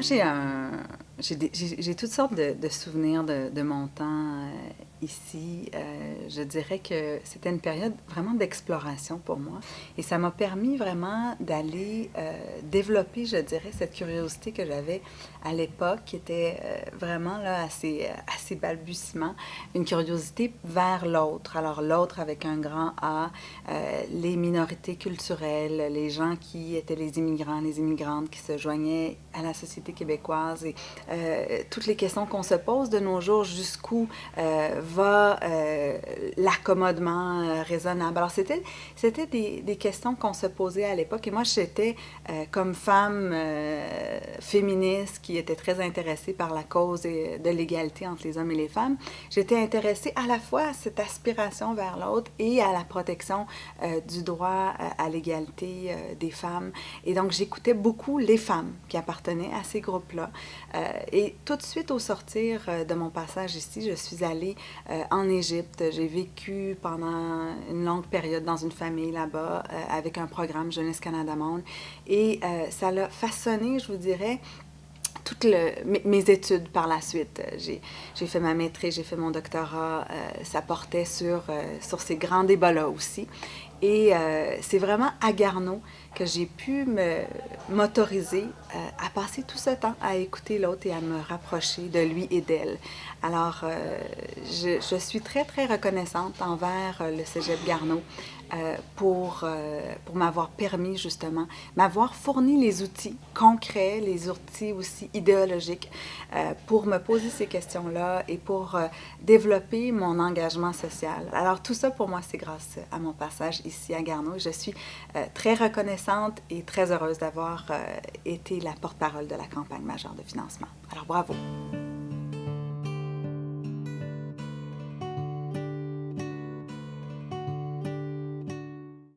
j'ai toutes sortes de souvenirs de mon temps ici. Je dirais que c'était une période vraiment d'exploration pour moi et ça m'a permis vraiment d'aller développer, je dirais, cette curiosité que j'avais à l'époque qui était vraiment là à ses balbutiements, une curiosité vers l'autre. Alors l'autre avec un grand A, les minorités culturelles, les gens qui étaient les immigrants, les immigrantes qui se joignaient à la société québécoise et toutes les questions qu'on se pose de nos jours, jusqu'où va l'accommodement raisonnable. Alors c'était des questions qu'on se posait à l'époque et moi j'étais comme femme féministe qui était très intéressée par la cause de l'égalité entre les hommes et les femmes, j'étais intéressée à la fois à cette aspiration vers l'autre et à la protection du droit à l'égalité des femmes. Et donc j'écoutais beaucoup les femmes qui appartenaient à ces groupes-là. Et tout de suite au sortir de mon passage ici, je suis allée en Égypte. J'ai vécu pendant une longue période dans une famille là-bas avec un programme Jeunesse Canada Monde. Et ça l'a façonné, je vous dirais, mes études par la suite. J'ai fait ma maîtrise, j'ai fait mon doctorat. Ça portait sur ces grands débats-là aussi. Et c'est vraiment à Garneau que j'ai pu m'autoriser à passer tout ce temps à écouter l'autre et à me rapprocher de lui et d'elle. Alors, je suis très, très reconnaissante envers le Cégep Garneau pour m'avoir permis justement, m'avoir fourni les outils concrets, les outils aussi idéologiques pour me poser ces questions-là et pour développer mon engagement social. Alors tout ça pour moi, c'est grâce à mon passage ici à Garneau. Je suis très reconnaissante et très heureuse d'avoir été la porte-parole de la campagne majeure de financement. Alors bravo!